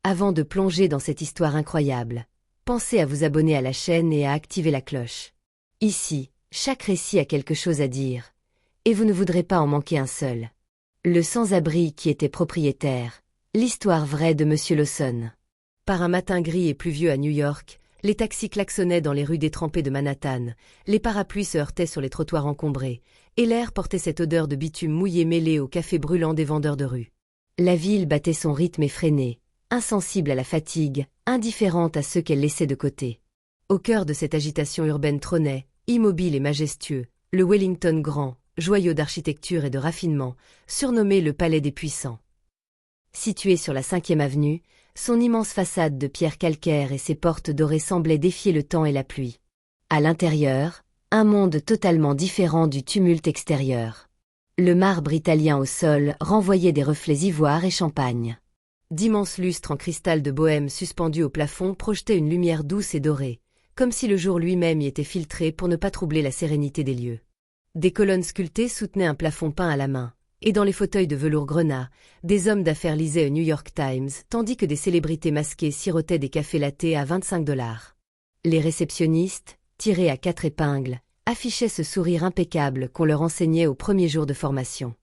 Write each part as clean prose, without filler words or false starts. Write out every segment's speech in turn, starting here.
Avant de plonger dans cette histoire incroyable, pensez à vous abonner à la chaîne et à activer la cloche. Ici, chaque récit a quelque chose à dire, et vous ne voudrez pas en manquer un seul. Le sans-abri qui était propriétaire, l'histoire vraie de Monsieur Lawson. Par un matin gris et pluvieux à New York, les taxis klaxonnaient dans les rues détrempées de Manhattan, les parapluies se heurtaient sur les trottoirs encombrés, et l'air portait cette odeur de bitume mouillé mêlée au café brûlant des vendeurs de rue. La ville battait son rythme effréné, insensible à la fatigue, indifférente à ceux qu'elle laissait de côté. Au cœur de cette agitation urbaine trônait, immobile et majestueux, le Wellington Grand, joyau d'architecture et de raffinement, surnommé le Palais des Puissants. Situé sur la 5e avenue, son immense façade de pierre calcaire et ses portes dorées semblaient défier le temps et la pluie. À l'intérieur, un monde totalement différent du tumulte extérieur. Le marbre italien au sol renvoyait des reflets ivoire et champagne. D'immenses lustres en cristal de bohême suspendus au plafond projetaient une lumière douce et dorée, comme si le jour lui-même y était filtré pour ne pas troubler la sérénité des lieux. Des colonnes sculptées soutenaient un plafond peint à la main, et dans les fauteuils de velours grenat, des hommes d'affaires lisaient au New York Times, tandis que des célébrités masquées sirotaient des cafés lattés à 25 $. Les réceptionnistes, tirés à 4 épingles, affichaient ce sourire impeccable qu'on leur enseignait au premier jour de formation.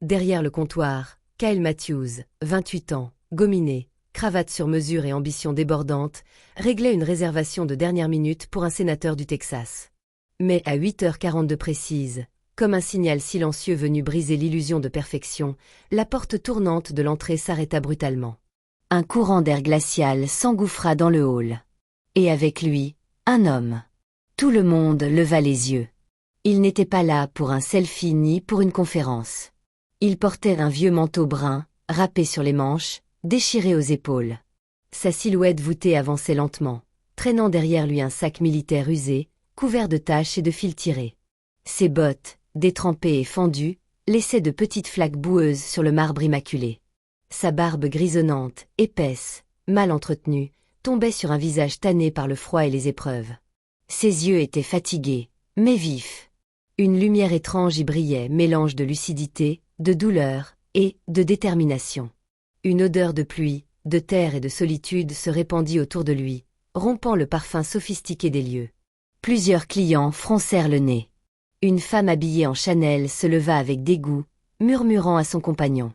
Derrière le comptoir, Kyle Matthews, 28 ans, gominé, cravate sur mesure et ambition débordante, réglait une réservation de dernière minute pour un sénateur du Texas. Mais à 8h42 précise, comme un signal silencieux venu briser l'illusion de perfection, la porte tournante de l'entrée s'arrêta brutalement. Un courant d'air glacial s'engouffra dans le hall. Et avec lui, un homme. Tout le monde leva les yeux. Il n'était pas là pour un selfie ni pour une conférence. Il portait un vieux manteau brun, râpé sur les manches, déchiré aux épaules. Sa silhouette voûtée avançait lentement, traînant derrière lui un sac militaire usé, couvert de taches et de fils tirés. Ses bottes, détrempées et fendues, laissaient de petites flaques boueuses sur le marbre immaculé. Sa barbe grisonnante, épaisse, mal entretenue, tombait sur un visage tanné par le froid et les épreuves. Ses yeux étaient fatigués, mais vifs. Une lumière étrange y brillait, mélange de lucidité, de douleur et de détermination. Une odeur de pluie, de terre et de solitude se répandit autour de lui, rompant le parfum sophistiqué des lieux. Plusieurs clients froncèrent le nez. Une femme habillée en Chanel se leva avec dégoût, murmurant à son compagnon.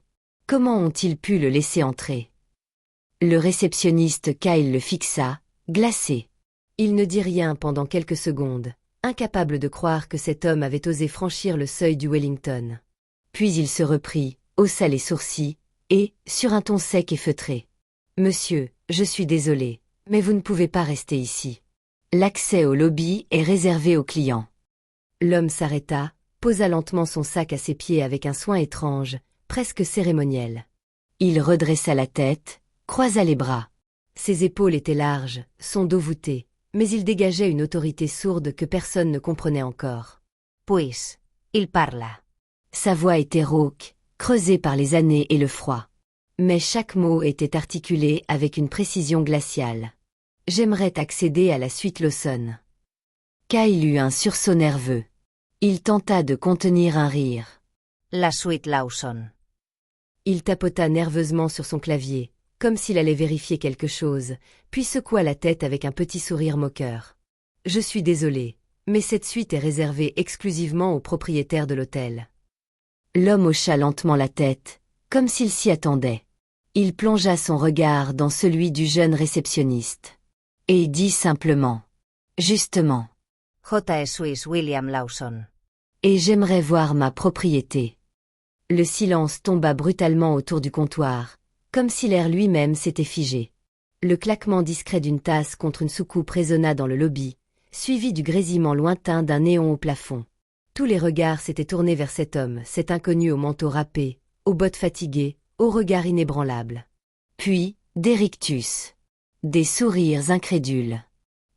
Comment ont-ils pu le laisser entrer? Le réceptionniste Kyle le fixa, glacé. Il ne dit rien pendant quelques secondes, incapable de croire que cet homme avait osé franchir le seuil du Wellington. Puis il se reprit, haussa les sourcils, et, sur un ton sec et feutré. « Monsieur, je suis désolé, mais vous ne pouvez pas rester ici. L'accès au lobby est réservé aux clients. » L'homme s'arrêta, posa lentement son sac à ses pieds avec un soin étrange, presque cérémoniel. Il redressa la tête, croisa les bras. Ses épaules étaient larges, son dos voûté, mais il dégageait une autorité sourde que personne ne comprenait encore. « Puis, il parla. » Sa voix était rauque, creusée par les années et le froid. Mais chaque mot était articulé avec une précision glaciale. « J'aimerais accéder à la suite Lawson. » Kyle eut un sursaut nerveux. Il tenta de contenir un rire. « La suite Lawson. » Il tapota nerveusement sur son clavier, comme s'il allait vérifier quelque chose, puis secoua la tête avec un petit sourire moqueur. « Je suis désolé, mais cette suite est réservée exclusivement aux propriétaires de l'hôtel. » L'homme hocha lentement la tête, comme s'il s'y attendait. Il plongea son regard dans celui du jeune réceptionniste. Et dit simplement. « Justement. J. Swiss William Lawson. Et j'aimerais voir ma propriété. » Le silence tomba brutalement autour du comptoir, comme si l'air lui-même s'était figé. Le claquement discret d'une tasse contre une soucoupe résonna dans le lobby, suivi du grésillement lointain d'un néon au plafond. Tous les regards s'étaient tournés vers cet homme, cet inconnu au manteau râpé, aux bottes fatiguées, au regard inébranlable. Puis, des rictus. Des sourires incrédules.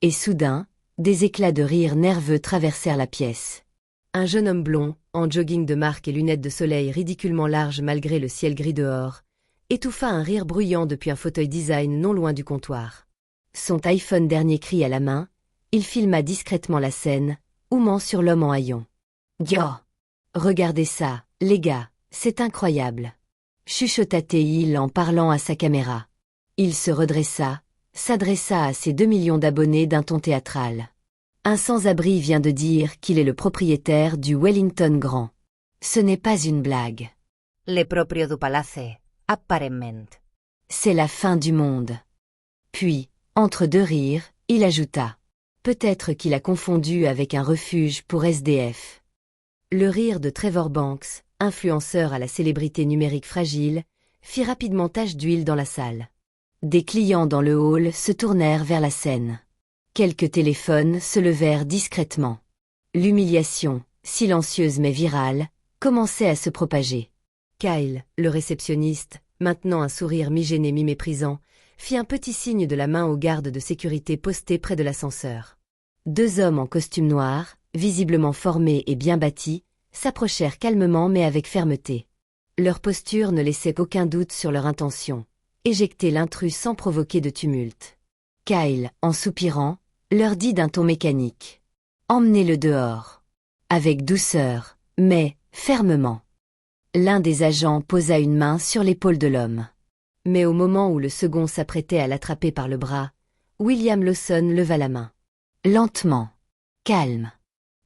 Et soudain, des éclats de rire nerveux traversèrent la pièce. Un jeune homme blond, en jogging de marque et lunettes de soleil ridiculement larges malgré le ciel gris dehors, étouffa un rire bruyant depuis un fauteuil design non loin du comptoir. Son iPhone dernier cri à la main, il filma discrètement la scène, houmant sur l'homme en haillons. « Yo! Regardez ça, les gars, c'est incroyable !» chuchota-t-il en parlant à sa caméra. Il se redressa, s'adressa à ses 2 millions d'abonnés d'un ton théâtral. Un sans-abri vient de dire qu'il est le propriétaire du Wellington Grand. Ce n'est pas une blague. Le proprio du palace, apparemment. C'est la fin du monde. Puis, entre deux rires, il ajouta. Peut-être qu'il a confondu avec un refuge pour SDF. Le rire de Trevor Banks, influenceur à la célébrité numérique fragile, fit rapidement tache d'huile dans la salle. Des clients dans le hall se tournèrent vers la scène. Quelques téléphones se levèrent discrètement. L'humiliation, silencieuse mais virale, commençait à se propager. Kyle, le réceptionniste, maintenant un sourire mi-gêné mi-méprisant, fit un petit signe de la main aux gardes de sécurité postés près de l'ascenseur. 2 hommes en costume noir, visiblement formés et bien bâtis, s'approchèrent calmement mais avec fermeté. Leur posture ne laissait aucun doute sur leur intention. Éjecter l'intrus sans provoquer de tumulte. Kyle, en soupirant, leur dit d'un ton mécanique. Emmenez-le dehors. Avec douceur, mais fermement. L'un des agents posa une main sur l'épaule de l'homme. Mais au moment où le second s'apprêtait à l'attraper par le bras, William Lawson leva la main. Lentement. Calme.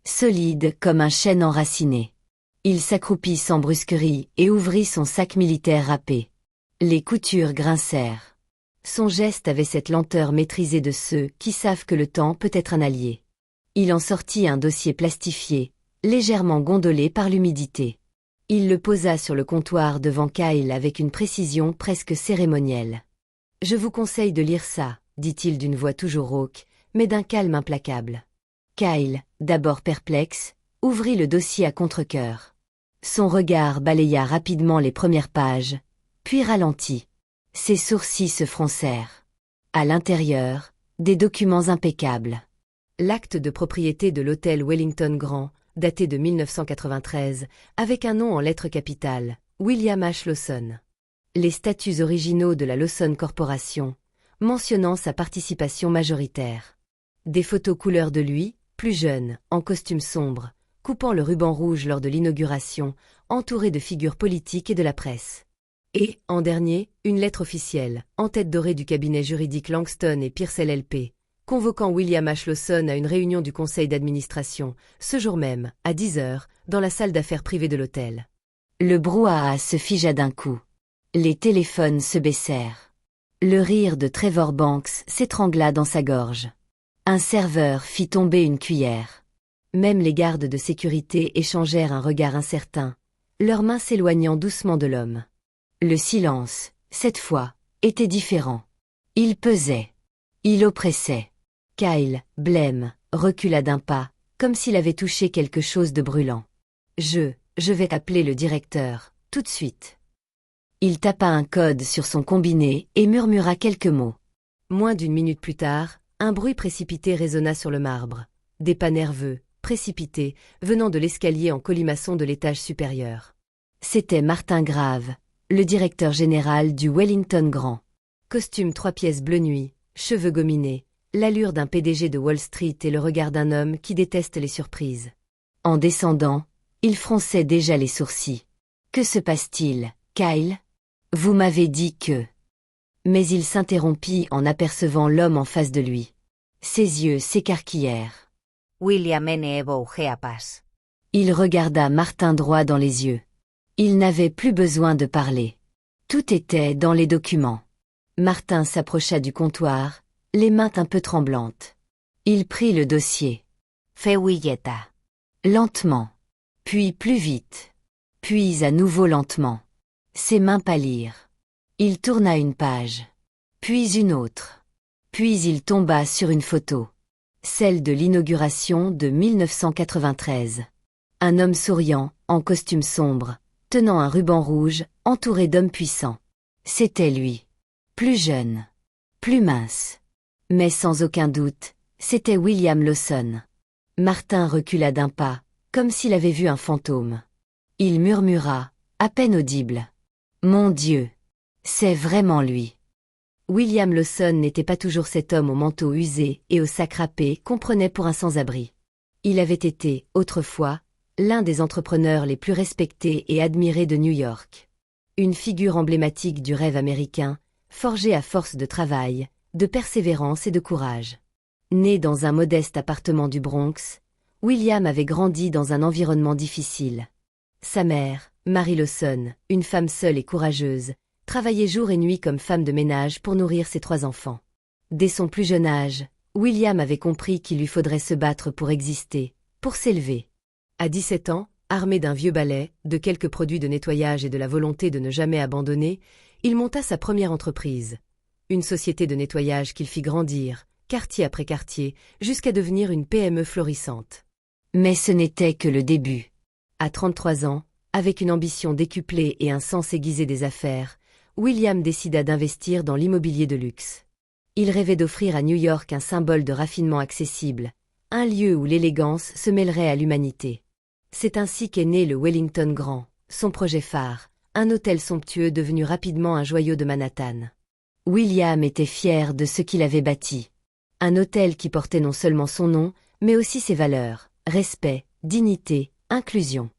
Solide comme un chêne enraciné. Il s'accroupit sans brusquerie et ouvrit son sac militaire râpé. Les coutures grincèrent. Son geste avait cette lenteur maîtrisée de ceux qui savent que le temps peut être un allié. Il en sortit un dossier plastifié, légèrement gondolé par l'humidité. Il le posa sur le comptoir devant Kyle avec une précision presque cérémonielle. « Je vous conseille de lire ça », dit-il d'une voix toujours rauque, mais d'un calme implacable. Kyle, d'abord perplexe, ouvrit le dossier à contre-cœur. Son regard balaya rapidement les premières pages, puis ralentit. Ses sourcils se froncèrent. À l'intérieur, des documents impeccables. L'acte de propriété de l'hôtel Wellington Grand, daté de 1993, avec un nom en lettres capitales, William H. Lawson. Les statuts originaux de la Lawson Corporation, mentionnant sa participation majoritaire. Des photos couleur de lui, plus jeune, en costume sombre, coupant le ruban rouge lors de l'inauguration, entouré de figures politiques et de la presse. Et, en dernier, une lettre officielle, en tête dorée du cabinet juridique Langston et Pearce LLP, convoquant William H. Lawson à une réunion du conseil d'administration, ce jour même, à 10 heures, dans la salle d'affaires privée de l'hôtel. Le brouhaha se figea d'un coup. Les téléphones se baissèrent. Le rire de Trevor Banks s'étrangla dans sa gorge. Un serveur fit tomber une cuillère. Même les gardes de sécurité échangèrent un regard incertain, leurs mains s'éloignant doucement de l'homme. Le silence, cette fois, était différent. Il pesait. Il oppressait. Kyle, blême, recula d'un pas, comme s'il avait touché quelque chose de brûlant. Je vais appeler le directeur, tout de suite. Il tapa un code sur son combiné et murmura quelques mots. Moins d'une minute plus tard, un bruit précipité résonna sur le marbre. Des pas nerveux, précipités, venant de l'escalier en colimaçon de l'étage supérieur. C'était Martin Grave, le directeur général du Wellington Grand. Costume 3 pièces bleu nuit, cheveux gominés, l'allure d'un PDG de Wall Street et le regard d'un homme qui déteste les surprises. En descendant, il fronçait déjà les sourcils. « Que se passe-t-il, Kyle ? Vous m'avez dit que... » Mais il s'interrompit en apercevant l'homme en face de lui. Ses yeux s'écarquillèrent. William N. Bougeapas. Il regarda Martin droit dans les yeux. Il n'avait plus besoin de parler. Tout était dans les documents. Martin s'approcha du comptoir, les mains un peu tremblantes. Il prit le dossier. Feuilleta. Lentement. Puis plus vite. Puis à nouveau lentement. Ses mains pâlirent. Il tourna une page. Puis une autre. Puis il tomba sur une photo. Celle de l'inauguration de 1993. Un homme souriant, en costume sombre, tenant un ruban rouge, entouré d'hommes puissants. C'était lui. Plus jeune. Plus mince. Mais sans aucun doute, c'était William Lawson. Martin recula d'un pas, comme s'il avait vu un fantôme. Il murmura, à peine audible. « Mon Dieu! C'est vraiment lui !» William Lawson n'était pas toujours cet homme au manteau usé et au sac râpé qu'on prenait pour un sans-abri. Il avait été, autrefois, l'un des entrepreneurs les plus respectés et admirés de New York. Une figure emblématique du rêve américain, forgé à force de travail, de persévérance et de courage. Né dans un modeste appartement du Bronx, William avait grandi dans un environnement difficile. Sa mère, Mary Lawson, une femme seule et courageuse, travaillait jour et nuit comme femme de ménage pour nourrir ses 3 enfants. Dès son plus jeune âge, William avait compris qu'il lui faudrait se battre pour exister, pour s'élever. À 17 ans, armé d'un vieux balai, de quelques produits de nettoyage et de la volonté de ne jamais abandonner, il monta sa première entreprise. Une société de nettoyage qu'il fit grandir, quartier après quartier, jusqu'à devenir une PME florissante. Mais ce n'était que le début. À 33 ans, avec une ambition décuplée et un sens aiguisé des affaires, William décida d'investir dans l'immobilier de luxe. Il rêvait d'offrir à New York un symbole de raffinement accessible, un lieu où l'élégance se mêlerait à l'humanité. C'est ainsi qu'est né le Wellington Grand, son projet phare, un hôtel somptueux devenu rapidement un joyau de Manhattan. William était fier de ce qu'il avait bâti. Un hôtel qui portait non seulement son nom, mais aussi ses valeurs, respect, dignité, inclusion.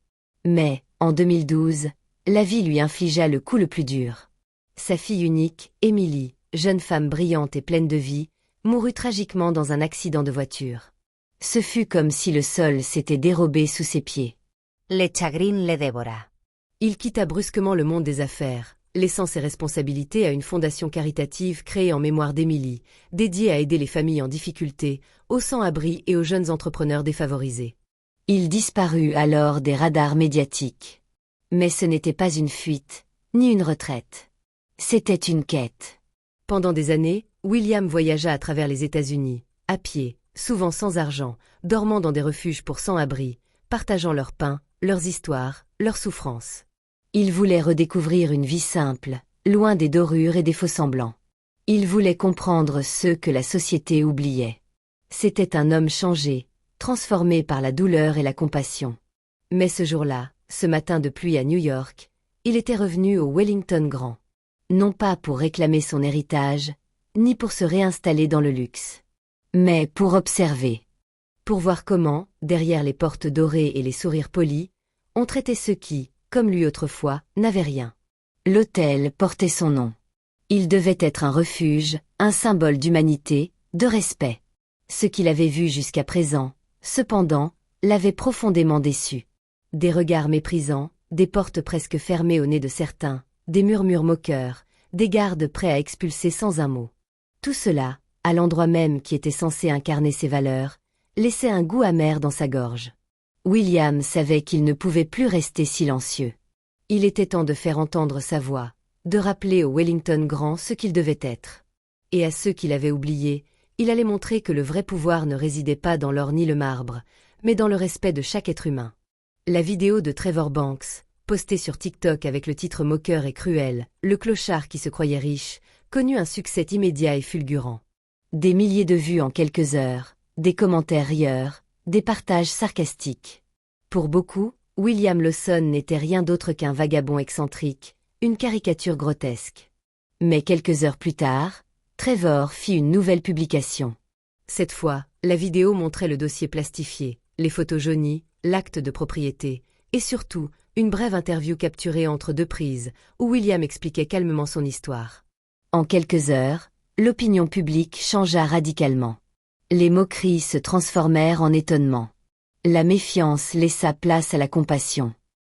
Mais, en 2012, la vie lui infligea le coup le plus dur. Sa fille unique, Emily, jeune femme brillante et pleine de vie, mourut tragiquement dans un accident de voiture. Ce fut comme si le sol s'était dérobé sous ses pieds. Le chagrin le dévora. Il quitta brusquement le monde des affaires, laissant ses responsabilités à une fondation caritative créée en mémoire d'Emily, dédiée à aider les familles en difficulté, aux sans-abri et aux jeunes entrepreneurs défavorisés. Il disparut alors des radars médiatiques. Mais ce n'était pas une fuite, ni une retraite. C'était une quête. Pendant des années, William voyagea à travers les États-Unis, à pied, souvent sans argent, dormant dans des refuges pour sans-abri, partageant leur pain, leurs histoires, leurs souffrances. Il voulait redécouvrir une vie simple, loin des dorures et des faux-semblants. Il voulait comprendre ceux que la société oubliait. C'était un homme changé, transformé par la douleur et la compassion. Mais ce jour-là, ce matin de pluie à New York, il était revenu au Wellington Grand. Non pas pour réclamer son héritage, ni pour se réinstaller dans le luxe, mais pour observer. Pour voir comment, derrière les portes dorées et les sourires polis, on traitait ceux qui, comme lui autrefois, n'avaient rien. L'hôtel portait son nom. Il devait être un refuge, un symbole d'humanité, de respect. Ce qu'il avait vu jusqu'à présent, cependant, l'avait profondément déçu. Des regards méprisants, des portes presque fermées au nez de certains, des murmures moqueurs, des gardes prêts à expulser sans un mot. Tout cela, à l'endroit même qui était censé incarner ses valeurs, laissait un goût amer dans sa gorge. William savait qu'il ne pouvait plus rester silencieux. Il était temps de faire entendre sa voix, de rappeler au Wellington Grand ce qu'il devait être. Et à ceux qui l'avaient oublié, il allait montrer que le vrai pouvoir ne résidait pas dans l'or ni le marbre, mais dans le respect de chaque être humain. La vidéo de Trevor Banks, postée sur TikTok avec le titre moqueur et cruel, « Le clochard qui se croyait riche », connut un succès immédiat et fulgurant. Des milliers de vues en quelques heures, des commentaires rieurs, des partages sarcastiques. Pour beaucoup, William Lawson n'était rien d'autre qu'un vagabond excentrique, une caricature grotesque. Mais quelques heures plus tard, Trevor fit une nouvelle publication. Cette fois, la vidéo montrait le dossier plastifié, les photos jaunies, l'acte de propriété, et surtout, une brève interview capturée entre 2 prises, où William expliquait calmement son histoire. En quelques heures, l'opinion publique changea radicalement. Les moqueries se transformèrent en étonnement. La méfiance laissa place à la compassion.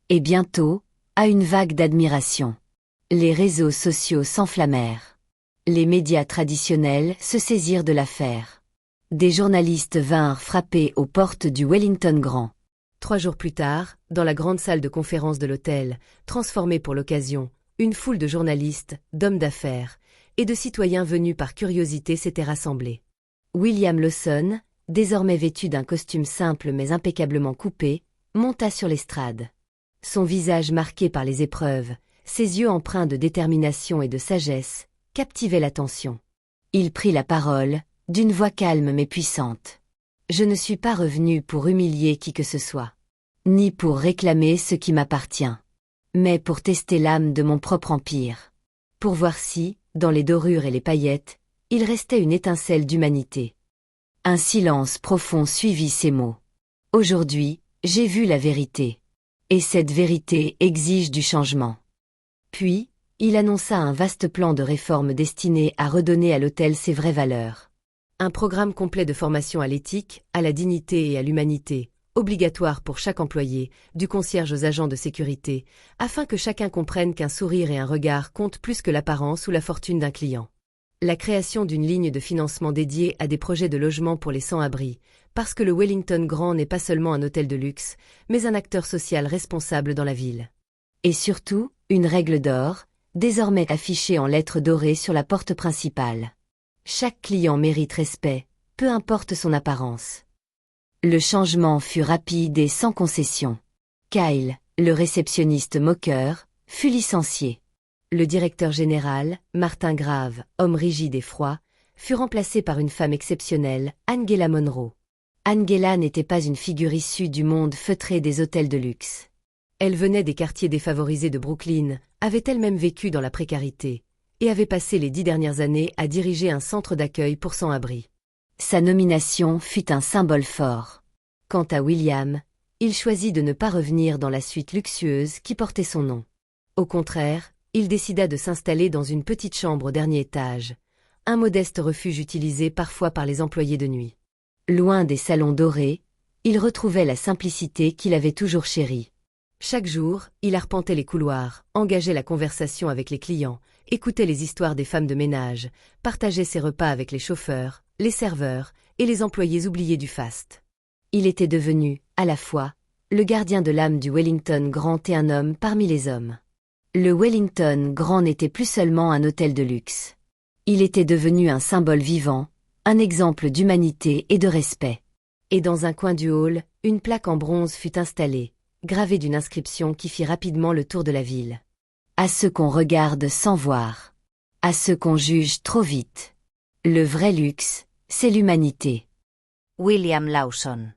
Et bientôt, à une vague d'admiration. Les réseaux sociaux s'enflammèrent. Les médias traditionnels se saisirent de l'affaire. Des journalistes vinrent frapper aux portes du Wellington Grand. 3 jours plus tard, dans la grande salle de conférence de l'hôtel, transformée pour l'occasion, une foule de journalistes, d'hommes d'affaires et de citoyens venus par curiosité s'était rassemblée. William Lawson, désormais vêtu d'un costume simple mais impeccablement coupé, monta sur l'estrade. Son visage marqué par les épreuves, ses yeux empreints de détermination et de sagesse, captivaient l'attention. Il prit la parole, d'une voix calme mais puissante. « Je ne suis pas revenu pour humilier qui que ce soit, ni pour réclamer ce qui m'appartient, mais pour tester l'âme de mon propre empire, pour voir si, dans les dorures et les paillettes, il restait une étincelle d'humanité. » Un silence profond suivit ces mots. « Aujourd'hui, j'ai vu la vérité. Et cette vérité exige du changement. » Puis, il annonça un vaste plan de réforme destiné à redonner à l'hôtel ses vraies valeurs. Un programme complet de formation à l'éthique, à la dignité et à l'humanité, obligatoire pour chaque employé, du concierge aux agents de sécurité, afin que chacun comprenne qu'un sourire et un regard comptent plus que l'apparence ou la fortune d'un client. La création d'une ligne de financement dédiée à des projets de logement pour les sans-abri, parce que le Wellington Grand n'est pas seulement un hôtel de luxe, mais un acteur social responsable dans la ville. Et surtout, une règle d'or, désormais affichée en lettres dorées sur la porte principale. Chaque client mérite respect, peu importe son apparence. Le changement fut rapide et sans concession. Kyle, le réceptionniste moqueur, fut licencié. Le directeur général, Martin Grave, homme rigide et froid, fut remplacé par une femme exceptionnelle, Angela Monroe. Angela n'était pas une figure issue du monde feutré des hôtels de luxe. Elle venait des quartiers défavorisés de Brooklyn, avait elle-même vécu dans la précarité, et avait passé les 10 dernières années à diriger un centre d'accueil pour sans-abri. Sa nomination fut un symbole fort. Quant à William, il choisit de ne pas revenir dans la suite luxueuse qui portait son nom. Au contraire, il décida de s'installer dans une petite chambre au dernier étage, un modeste refuge utilisé parfois par les employés de nuit. Loin des salons dorés, il retrouvait la simplicité qu'il avait toujours chérie. Chaque jour, il arpentait les couloirs, engageait la conversation avec les clients, écoutait les histoires des femmes de ménage, partageait ses repas avec les chauffeurs, les serveurs et les employés oubliés du faste. Il était devenu, à la fois, le gardien de l'âme du Wellington Grand et un homme parmi les hommes. Le Wellington Grand n'était plus seulement un hôtel de luxe. Il était devenu un symbole vivant, un exemple d'humanité et de respect. Et dans un coin du hall, une plaque en bronze fut installée, gravée d'une inscription qui fit rapidement le tour de la ville. À ceux qu'on regarde sans voir. À ceux qu'on juge trop vite. Le vrai luxe, c'est l'humanité. William Lawson.